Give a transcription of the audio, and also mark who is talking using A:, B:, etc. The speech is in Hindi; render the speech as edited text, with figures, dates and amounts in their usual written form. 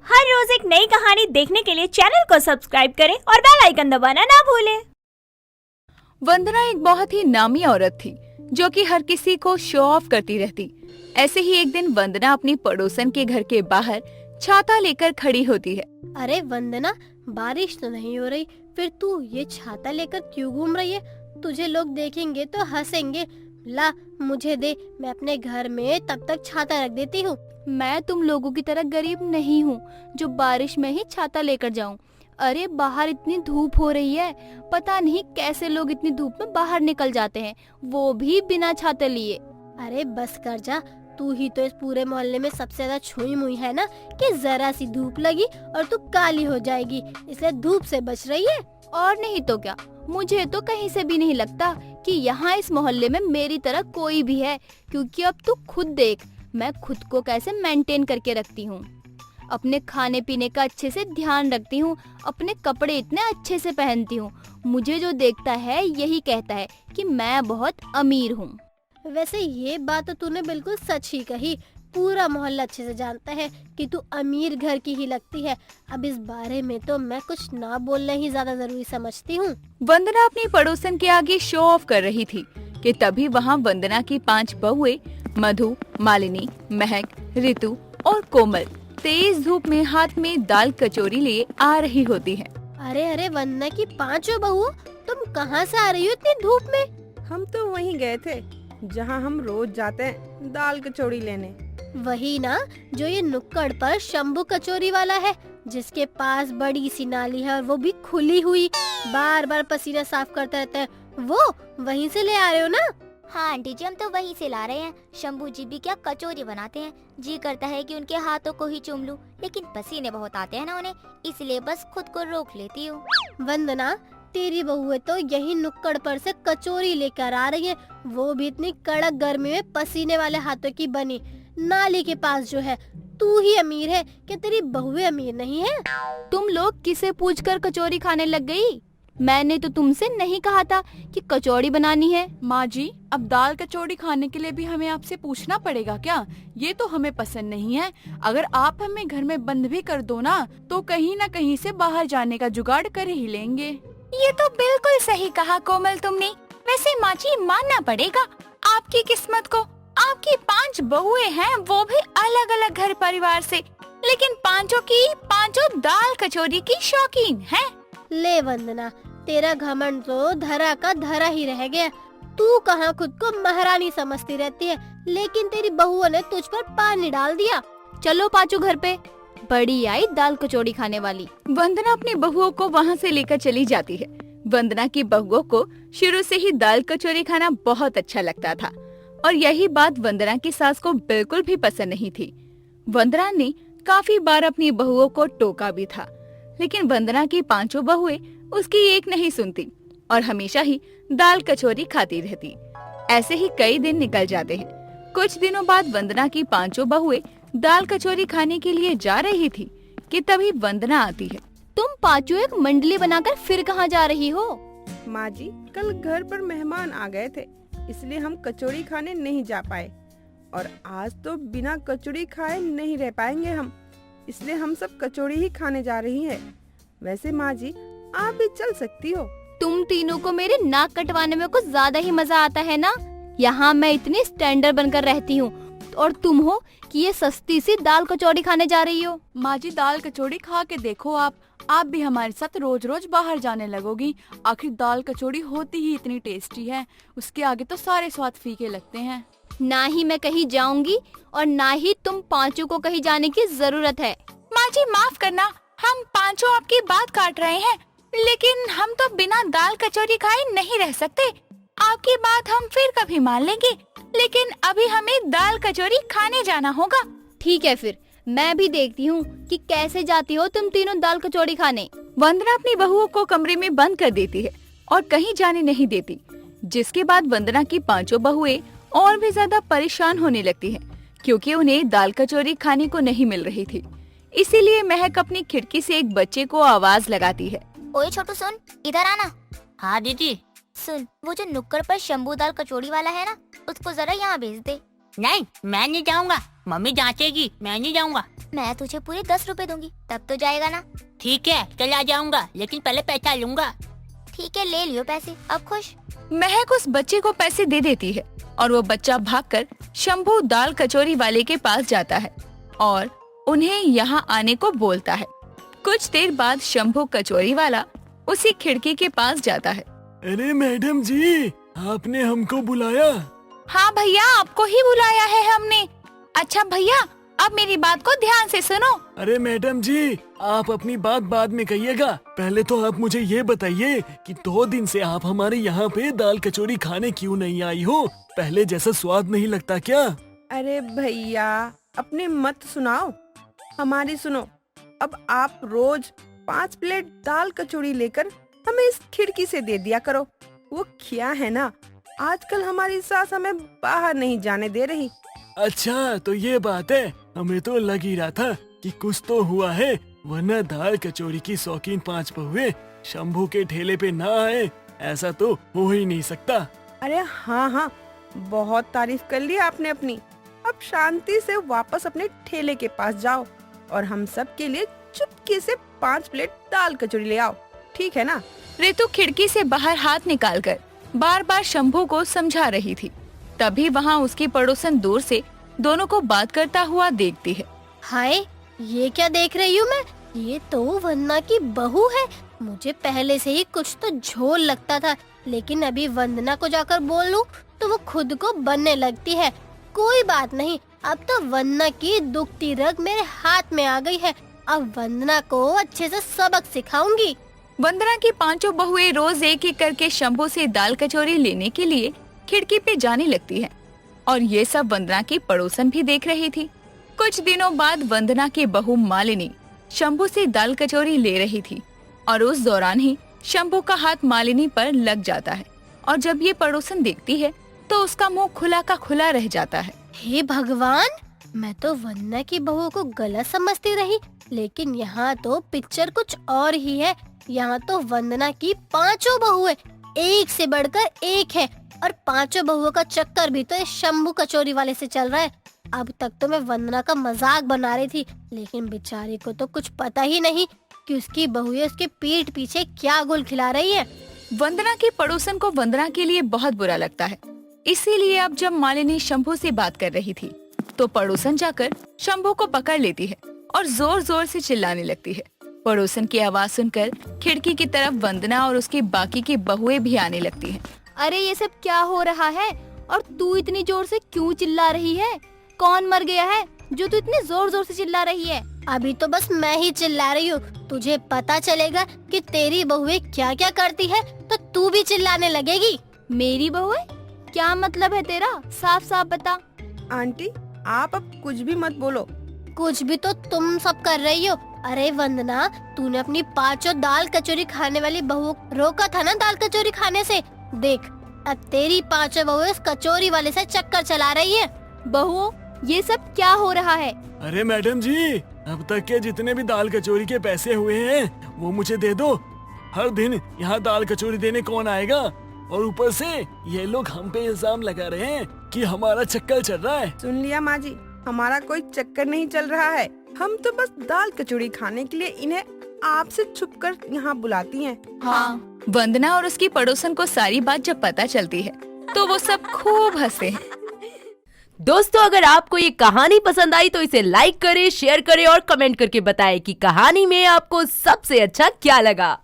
A: हर रोज एक नई कहानी देखने के लिए चैनल को सब्सक्राइब करें और बेल आइकन दबाना ना भूलें।
B: वंदना एक बहुत ही नामी औरत थी जो कि हर किसी को शो ऑफ करती रहती। ऐसे ही एक दिन वंदना अपनी पड़ोसन के घर के बाहर छाता लेकर खड़ी होती है।
C: अरे वंदना, बारिश तो नहीं हो रही, फिर तू ये छाता लेकर क्यों घूम रही है? तुझे लोग देखेंगे तो हंसेंगे। ला मुझे दे, मैं अपने घर में तब तक छाता रख देती हूँ।
B: मैं तुम लोगों की तरह गरीब नहीं हूँ जो बारिश में ही छाता लेकर जाऊँ। अरे बाहर इतनी धूप हो रही है, पता नहीं कैसे लोग इतनी धूप में बाहर निकल जाते हैं, वो भी बिना छाता लिए।
C: अरे बस कर जा, तू ही तो इस पूरे मोहल्ले में सबसे ज्यादा छुई मुई है ना कि जरा सी धूप लगी और तू काली हो जाएगी, इसलिए धूप से बच रही है।
B: और नहीं तो क्या, मुझे तो कहीं से भी नहीं लगता कि यहाँ इस मोहल्ले में मेरी तरह कोई भी है, क्योंकि अब तू खुद देख मैं खुद को कैसे मेंटेन करके रखती हूँ। अपने खाने पीने का अच्छे से ध्यान रखती हूँ, अपने कपड़े इतने अच्छे से पहनती हूँ। मुझे जो देखता है यही कहता है कि मैं बहुत अमीर हूँ।
C: वैसे ये बात तो तूने बिल्कुल सच ही कही। पूरा मोहल्ला अच्छे से जानता है कि तू अमीर घर की ही लगती है। अब इस बारे में तो मैं कुछ ना बोलना ही ज्यादा जरूरी समझती हूँ।
B: वंदना अपनी पड़ोसन के आगे शो ऑफ कर रही थी कि तभी वहाँ वंदना की 5 बहुएं मधु, मालिनी, महक, ऋतु और कोमल तेज धूप में हाथ में दाल कचौरी लिए आ रही होती हैं।
C: अरे वंदना की 5 बहू, तुम कहाँ से आ रही हो इतनी धूप में?
D: हम तो वहीं गए थे जहाँ हम रोज जाते हैं दाल कचौड़ी लेने।
C: वही ना जो ये नुक्कड़ पर शंभू कचौरी वाला है, जिसके पास बड़ी सी नाली है और वो भी खुली हुई, बार बार पसीना साफ करता रहता है। वो वहीं से ले आ रहे हो ना?
E: हाँ आंटी जी, हम तो वहीं से ला रहे हैं। शंभू जी भी क्या कचौरी बनाते हैं, जी करता है कि उनके हाथों को ही चूम लूं, लेकिन पसीने बहुत आते हैं ना उन्हें, इसलिए बस खुद को रोक लेती हूँ।
C: वंदना, तेरी बहू तो यही नुक्कड़ पर से कचौरी लेकर आ रही है, वो भी इतनी कड़क गर्मी में पसीने वाले हाथों की बनी। नाली के पास जो है, तू ही अमीर है, क्या तेरी बहू अमीर नहीं है?
B: तुम लोग किसे पूछकर कचौरी खाने लग गई? मैंने तो तुमसे नहीं कहा था कि कचौड़ी बनानी है।
F: माँ जी, अब दाल कचौड़ी खाने के लिए भी हमें आपसे पूछना पड़ेगा क्या? ये तो हमें पसंद नहीं है। अगर आप हमें घर में बंद भी कर दो ना, तो कहीं ना कहीं से बाहर जाने का जुगाड़ कर ही लेंगे।
B: ये तो बिल्कुल सही कहा कोमल तुमने। वैसे माँ जी, मानना पड़ेगा आपकी किस्मत को। आपकी 5 बहुएं हैं, वो भी अलग अलग घर परिवार से, लेकिन पांचों की पांचों दाल कचौरी की शौकीन हैं।
C: ले वंदना, तेरा घमंड तो धरा का धरा ही रह गया। तू कहाँ खुद को महारानी समझती रहती है, लेकिन तेरी बहुओं ने तुझ पर पानी डाल दिया।
B: चलो पांचों घर पे, बड़ी आई दाल कचौड़ी खाने वाली। वंदना अपनी बहुओं को वहाँ से लेकर चली जाती है। वंदना की बहुओं को शुरू से ही दाल कचौरी खाना बहुत अच्छा लगता था, और यही बात वंदना की सास को बिल्कुल भी पसंद नहीं थी। वंदना ने काफी बार अपनी बहुओं को टोका भी था, लेकिन वंदना की 5 बहुएं उसकी एक नहीं सुनती और हमेशा ही दाल कचौरी खाती रहती। ऐसे ही कई दिन निकल जाते हैं। कुछ दिनों बाद वंदना की 5 बहुएं दाल कचौरी खाने के लिए जा रही थी कि तभी वंदना आती है। तुम 5 एक मंडली बनाकर फिर कहाँ जा रही हो?
D: माँ जी, कल घर पर मेहमान आ गए थे, इसलिए हम कचौड़ी खाने नहीं जा पाए, और आज तो बिना कचौड़ी खाए नहीं रह पाएंगे हम, इसलिए हम सब कचौड़ी ही खाने जा रही है। वैसे माँ जी, आप भी चल सकती हो।
B: तुम तीनों को मेरे नाक कटवाने में कुछ ज्यादा ही मजा आता है ना। यहाँ मैं इतनी स्टैंडर्ड बनकर रहती हूँ, और तुम हो कि ये सस्ती सी दाल कचौड़ी खाने जा रही हो।
F: माँ जी, दाल कचौड़ी खा के देखो, आप भी हमारे साथ रोज रोज बाहर जाने लगोगी। आखिर दाल कचौड़ी होती ही इतनी टेस्टी है, उसके आगे तो सारे स्वाद फीके लगते हैं।
B: ना ही मैं कहीं जाऊंगी और ना ही तुम 5 को कहीं जाने की जरूरत है। माँ जी माफ करना, हम 5 आपकी बात काट रहे हैं, लेकिन हम तो बिना दाल कचौरी खाए नहीं रह सकते। आपकी बात हम फिर कभी मान लेंगे, लेकिन अभी हमें दाल कचौरी खाने जाना होगा। ठीक है, फिर मैं भी देखती हूँ कि कैसे जाती हो तुम तीनों दाल कचौड़ी खाने। वंदना अपनी बहुओं को कमरे में बंद कर देती है और कहीं जाने नहीं देती, जिसके बाद वंदना की 5 बहुएं और भी ज्यादा परेशान होने लगती हैं, क्योंकि उन्हें दाल कचौरी खाने को नहीं मिल रही थी। इसीलिए महक अपनी खिड़की से एक बच्चे को आवाज लगाती है।
E: ओए छोटू, सुन, इधर आना।
G: हाँ दीदी।
E: सुन, वो जो नुक्कड़ पर शंभू दाल कचौड़ी वाला है ना, उसको जरा यहाँ भेज दे।
G: नहीं, मैं नहीं जाऊंगा, मम्मी जांचेगी, मैं नहीं जाऊंगा।
E: मैं तुझे पूरे 10 रुपए दूंगी, तब तो जाएगा ना?
G: ठीक है, कल आ जाऊंगा, लेकिन पहले पैसा लूंगा।
E: ठीक है, ले लियो पैसे, अब खुश?
B: महक उस बच्चे को पैसे दे देती है और वो बच्चा भागकर शंभू दाल कचौरी वाले के पास जाता है और उन्हें यहाँ आने को बोलता है। कुछ देर बाद शंभू कचौरी वाला उसी खिड़की के पास जाता है।
H: अरे मैडम जी, आपने हमको बुलाया?
B: हाँ भैया, आपको ही बुलाया है हमने। अच्छा भैया, अब मेरी बात को ध्यान से सुनो।
H: अरे मैडम जी, आप अपनी बात बाद में कहिएगा, पहले तो आप मुझे ये बताइए कि 2 दिन से आप हमारे यहाँ पे दाल कचौरी खाने क्यों नहीं आई हो? पहले जैसा स्वाद नहीं लगता क्या?
D: अरे भैया, अपनी मत सुनाओ, हमारी सुनो। अब आप रोज 5 प्लेट दाल कचौरी लेकर हमें इस खिड़की से दे दिया करो। वो क्या है ना, आजकल हमारी सास हमें बाहर नहीं जाने दे रही।
H: अच्छा, तो ये बात है। हमें तो लग ही रहा था कि कुछ तो हुआ है, वरना दाल कचौरी की शौकीन 5 बहुएं शंभू के ठेले पे ना आए, ऐसा तो हो ही नहीं सकता।
D: अरे हाँ हाँ, बहुत तारीफ कर ली आपने अपनी। अब शांति से वापस अपने ठेले के पास जाओ और हम सब के लिए चुपके से 5 प्लेट दाल कचौरी ले आओ, ठीक है ना?
B: रितु खिड़की से बाहर हाथ निकालकर बार बार शंभू को समझा रही थी। तभी वहाँ उसकी पड़ोसन दूर से दोनों को बात करता हुआ देखती है।
C: हाय, ये क्या देख रही हूँ मैं? ये तो वंदना की बहू है। मुझे पहले से ही कुछ तो झोल लगता था, लेकिन अभी वंदना को जाकर बोल लूं तो वो खुद को बनने लगती है। कोई बात नहीं, अब तो वंदना की दुखती रग मेरे हाथ में आ गई है। अब वंदना को अच्छे से सबक सिखाऊंगी।
B: वंदना की 5 बहुएं रोज एक एक करके शंभू से दाल कचौरी लेने के लिए खिड़की पे जाने लगती है और ये सब वंदना की पड़ोसन भी देख रही थी। कुछ दिनों बाद वंदना की बहू मालिनी शंभू से दाल कचौरी ले रही थी और उस दौरान ही शंभू का हाथ मालिनी पर लग जाता है और जब ये पड़ोसन देखती है तो उसका मुंह खुला का खुला रह जाता है।
C: हे भगवान, मैं तो वंदना की बहू को गलत समझती रही, लेकिन यहाँ तो पिक्चर कुछ और ही है। यहाँ तो वंदना की 5 बहुएं एक से बढ़कर एक है और 5 बहुओं का चक्कर भी तो इस शंभू कचौरी वाले से चल रहा है। अब तक तो मैं वंदना का मजाक बना रही थी, लेकिन बेचारी को तो कुछ पता ही नहीं कि उसकी बहुएं उसके पीठ पीछे क्या गुल खिला रही है।
B: वंदना की पड़ोसन को वंदना के लिए बहुत बुरा लगता है, इसीलिए अब जब मालिनी शंभू से बात कर रही थी तो पड़ोसन जाकर शंभू को पकड़ लेती है और जोर जोर से चिल्लाने लगती है। पड़ोसन की आवाज सुनकर खिड़की की तरफ वंदना और उसकी बाकी की बहुएं भी आने लगती हैं। अरे ये सब क्या हो रहा है और तू इतनी जोर से क्यों चिल्ला रही है? कौन मर गया है जो तू इतने जोर जोर से चिल्ला रही है?
C: अभी तो बस मैं ही चिल्ला रही हूँ। तुझे पता चलेगा कि तेरी बहुएं क्या क्या करती है तो तू भी चिल्लाने लगेगी।
B: मेरी बहुएं? क्या मतलब है तेरा? साफ साफ बता।
D: आंटी, आप अब कुछ भी मत बोलो।
C: कुछ भी तो तुम सब कर रही हो। अरे वंदना, तूने अपनी 5 दाल कचौरी खाने वाली बहू रोका था ना दाल कचौरी खाने से। देख, अब तेरी 5 बहुएं उस कचौरी वाले से चक्कर चला रही है।
B: बहुओं, ये सब क्या हो रहा है?
H: अरे मैडम जी, अब तक के जितने भी दाल कचौरी के पैसे हुए हैं वो मुझे दे दो। हर दिन यहाँ दाल कचौरी देने कौन आएगा? और ऊपर से ये लोग हम पे इल्जाम लगा रहे हैं कि हमारा चक्कर चल रहा है।
D: सुन लिया माँ जी, हमारा कोई चक्कर नहीं चल रहा है। हम तो बस दाल कचौड़ी खाने के लिए इन्हें आपसे छुपकर यहाँ बुलाती हैं।
B: हाँ। वंदना और उसकी पड़ोसन को सारी बात जब पता चलती है तो वो सब खूब हंसते हैं।
I: दोस्तों, अगर आपको ये कहानी पसंद आई तो इसे लाइक करें, शेयर करें और कमेंट करके बताएं कि कहानी में आपको सबसे अच्छा क्या लगा।